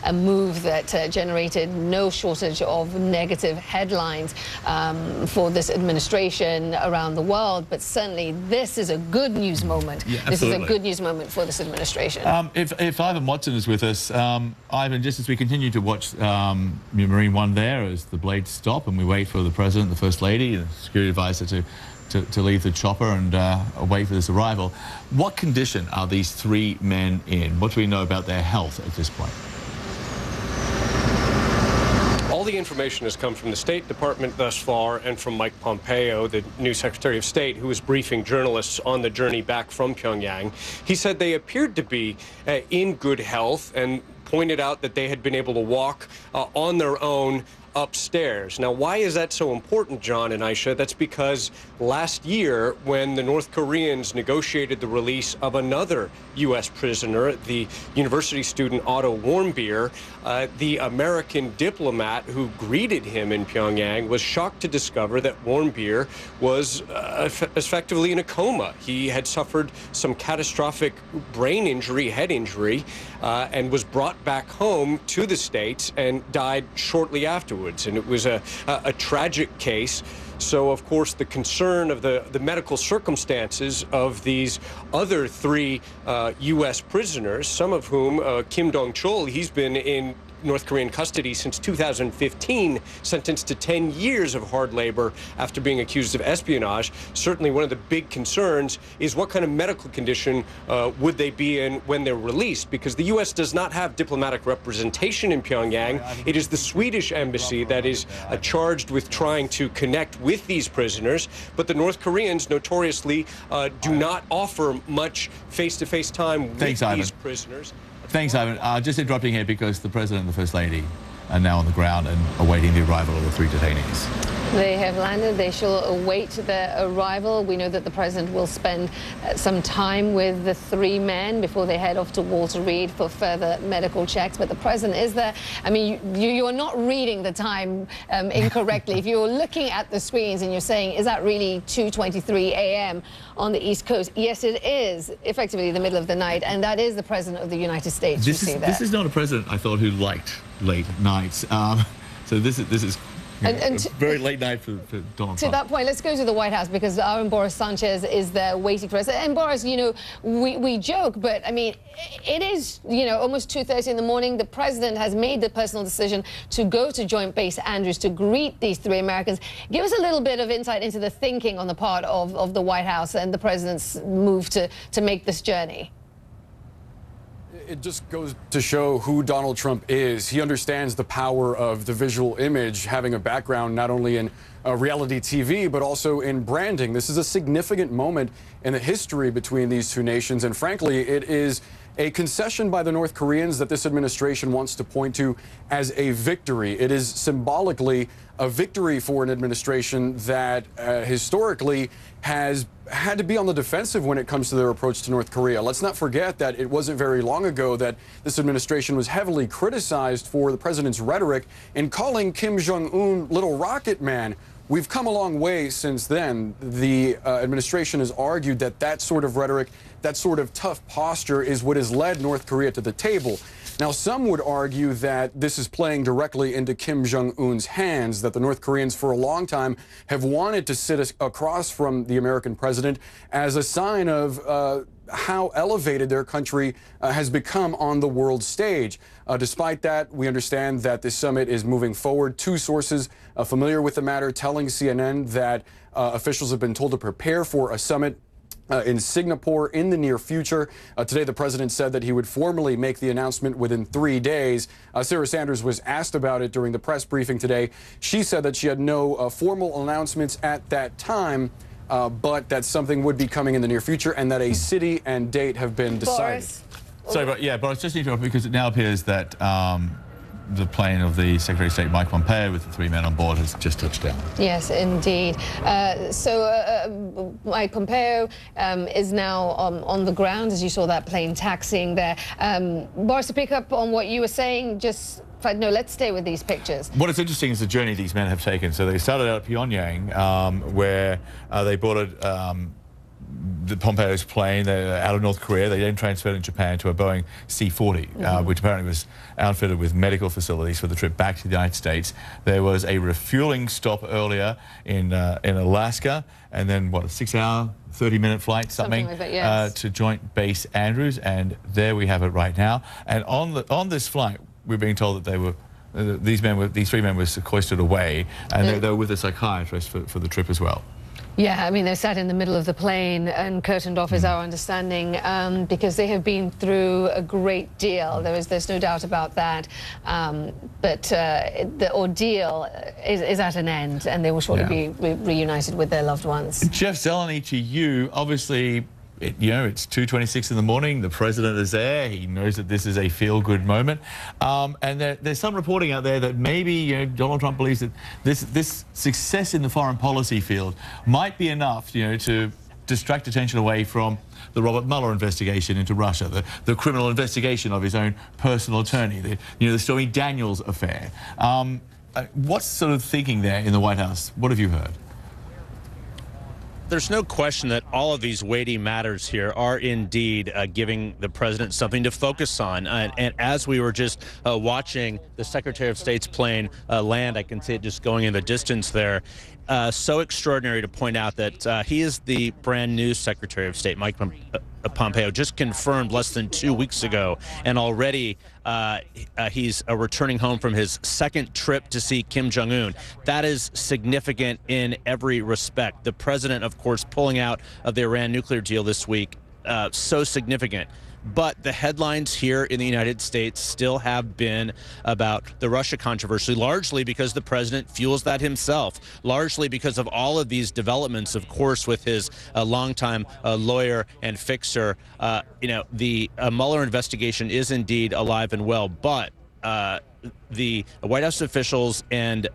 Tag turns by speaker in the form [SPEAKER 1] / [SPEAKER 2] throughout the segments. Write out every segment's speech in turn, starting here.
[SPEAKER 1] a move that generated no shortage of negative headlines for this administration around the world. But certainly this is a good news moment.
[SPEAKER 2] Yeah,
[SPEAKER 1] this is a good news moment for this administration.
[SPEAKER 2] If Ivan Watson is with us, Ivan, just as we continue to watch Marine One there as the blades stop and we wait for the President, the First Lady, the security advisor to leave the chopper and wait for this arrival, what condition are these three men in? What do we know about their health at this point?
[SPEAKER 3] All the information has come from the State Department thus far and from Mike Pompeo, the new Secretary of State, who was briefing journalists on the journey back from Pyongyang. He said they appeared to be in good health and pointed out that they had been able to walk on their own upstairs. Now, why is that so important, John and Aisha? That's because last year, when the North Koreans negotiated the release of another U.S. prisoner, the university student Otto Warmbier, the American diplomat who greeted him in Pyongyang was shocked to discover that Warmbier was effectively in a coma. He had suffered some catastrophic brain injury, head injury, and was brought back home to the States and died shortly afterwards. And it was a tragic case. So, of course, the concern of the medical circumstances of these other three U.S. prisoners, some of whom, Kim Dong-chul, he's been in North Korean custody since 2015, sentenced to 10 years of hard labor after being accused of espionage. Certainly one of the big concerns is what kind of medical condition would they be in when they're released, because the U.S. does not have diplomatic representation in Pyongyang. It is the Swedish embassy that is charged with trying to connect with these prisoners, but the North Koreans notoriously do not offer much face-to-face time with these prisoners.
[SPEAKER 2] Thanks, Ivan. Just interrupting here because the President and the First Lady are now on the ground and awaiting the arrival of the three detainees.
[SPEAKER 1] They have landed. They shall await their arrival. We know that the President will spend some time with the three men before they head off to Walter Reed for further medical checks. But the President is there. I mean, you are not reading the time incorrectly. If you're looking at the screens and you're saying, is that really 2:23 a.m. on the East Coast? Yes, it is, effectively the middle of the night. And that is the President of the United States.
[SPEAKER 2] This is not a President, I thought, who liked late nights. So this is a very late night for Donald Trump.
[SPEAKER 1] To that point, let's go to the White House, because our own Boris Sanchez is there waiting for us. And Boris, you know, we joke, but I mean, it is, you know, almost 2:30 in the morning. The President has made the personal decision to go to Joint Base Andrews to greet these three Americans. Give us a little bit of insight into the thinking on the part of the White House and the President's move to make this journey.
[SPEAKER 4] It just goes to show who Donald Trump is. He understands the power of the visual image, having a background not only in reality TV, but also in branding. This is a significant moment in the history between these two nations, and frankly, it is a concession by the North Koreans that this administration wants to point to as a victory. It is symbolically a victory for an administration that historically has had to be on the defensive when it comes to their approach to North Korea. Let's not forget that it wasn't very long ago that this administration was heavily criticized for the president's rhetoric in calling Kim Jong-un Little Rocket Man. We've come a long way since then. The administration has argued that that sort of rhetoric, that sort of tough posture is what has led North Korea to the table. Now, some would argue that this is playing directly into Kim Jong-un's hands, that the North Koreans for a long time have wanted to sit across from the American president as a sign of how elevated their country has become on the world stage. Despite that, we understand that this summit is moving forward. Two sources familiar with the matter telling CNN that officials have been told to prepare for a summit in Singapore in the near future. Today, the president said that he would formally make the announcement within 3 days. Sarah Sanders was asked about it during the press briefing today. She said that she had no formal announcements at that time, but that something would be coming in the near future and that a city and date have been decided.
[SPEAKER 2] Sorry, but yeah, Boris, just interrupt because it now appears that the plane of the Secretary of State, Mike Pompeo, with the three men on board, has just touched down.
[SPEAKER 1] Yes, indeed. So Mike Pompeo is now on the ground, as you saw that plane taxiing there. Boris, to pick up on what you were saying, just... No, let's stay with these pictures.
[SPEAKER 2] What is interesting is the journey these men have taken. So they started out at Pyongyang, where they boarded the Pompeo's plane, they're out of North Korea. They then transferred in Japan to a Boeing C-40, which apparently was outfitted with medical facilities for the trip back to the United States. There was a refueling stop earlier in Alaska, and then, what, a 6-hour, 30-minute flight, something
[SPEAKER 1] like that, yes.
[SPEAKER 2] To Joint Base Andrews, and there we have it right now. And on this flight, we're being told that they were these three men were sequestered away, and they were with a psychiatrist for the trip as well.
[SPEAKER 1] Yeah, I mean, they're sat in the middle of the plane and curtained off, is our understanding, because they have been through a great deal. There's no doubt about that. But the ordeal is at an end, and they will shortly be reunited with their loved ones.
[SPEAKER 2] Jeff Zeleny, to you, obviously, it's 2:26 in the morning. The president is there. He knows that this is a feel-good moment. And there's some reporting out there that maybe Donald Trump believes that this success in the foreign policy field might be enough, to distract attention away from the Robert Mueller investigation into Russia, the criminal investigation of his own personal attorney, the Stormy Daniels affair. What's sort of thinking there in the White House? What have you heard?
[SPEAKER 5] There's no question that all of these weighty matters here are indeed giving the president something to focus on. And as we were just watching the Secretary of State's plane land, I can see it just going in the distance there. So extraordinary to point out that he is the brand new Secretary of State, Mike Pompeo, just confirmed less than 2 weeks ago, and already he's returning home from his second trip to see Kim Jong-un. That is significant in every respect. The president, of course, pulling out of the Iran nuclear deal this week, so significant. But the headlines here in the United States still have been about the Russia controversy, largely because the president fuels that himself, largely because of all of these developments, of course, with his longtime lawyer and fixer. The Mueller investigation is indeed alive and well, but the White House officials and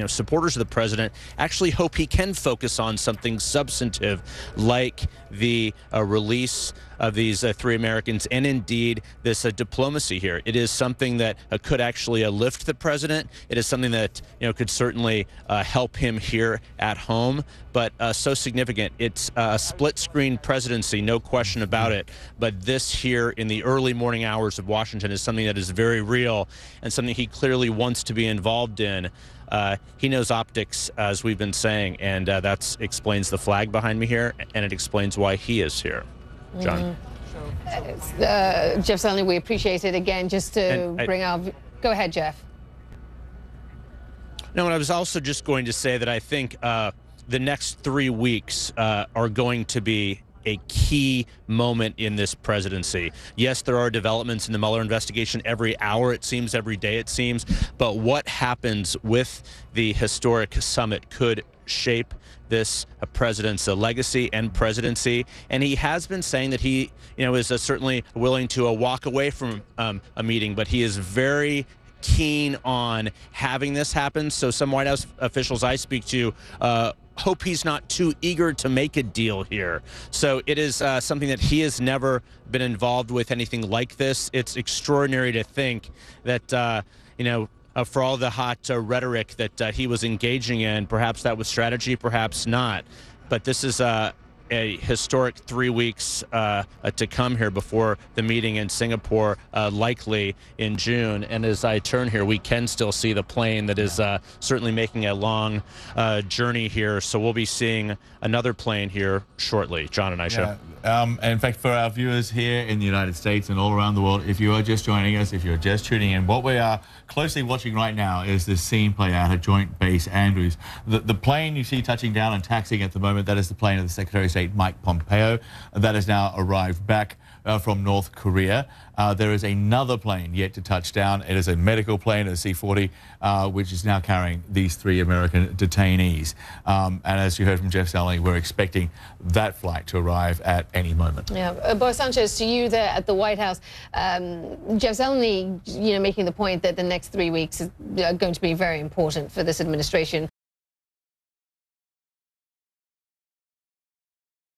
[SPEAKER 5] supporters of the president actually hope he can focus on something substantive, like the release of these three Americans, and indeed this diplomacy here. It is something that could actually lift the president. It is something that could certainly help him here at home, but so significant. It's a split-screen presidency, no question about it. But this here in the early morning hours of Washington is something that is very real and something he clearly wants to be involved in. He knows optics, as we've been saying, and that explains the flag behind me here, and it explains why he is here. John.
[SPEAKER 1] Jeff Zeleny, we appreciate it again. Just to bring our... Go ahead, Jeff.
[SPEAKER 5] No, and I was also just going to say that I think the next 3 weeks are going to be a key moment in this presidency. Yes, there are developments in the Mueller investigation every hour, it seems, every day, it seems. But what happens with the historic summit could shape this president's legacy and presidency. And he has been saying that he, is certainly willing to walk away from a meeting, but he is very keen on having this happen. So some White House officials I speak to hope he's not too eager to make a deal here. So it is something that he has never been involved with, anything like this. It's extraordinary to think that, for all the hot rhetoric that he was engaging in, perhaps that was strategy, perhaps not. But this is a historic 3 weeks to come here before the meeting in Singapore, likely in June. And as I turn here, we can still see the plane that is certainly making a long journey here. So we'll be seeing another plane here shortly. John and Aisha.
[SPEAKER 2] And in fact, for our viewers here in the United States and all around the world, if you are just joining us, if you're just tuning in, what we are closely watching right now is this scene play out at Joint Base Andrews. The plane you see touching down and taxiing at the moment, that is the plane of the Secretary of State, Mike Pompeo. That has now arrived back from North Korea. There is another plane yet to touch down. It is a medical plane, a C-40, which is now carrying these three American detainees. And as you heard from Jeff Zeleny, we're expecting that flight to arrive at any moment.
[SPEAKER 1] Yeah, Boris Sanchez, to you there at the White House, Jeff Zeleny, making the point that the next 3 weeks is going to be very important for this administration.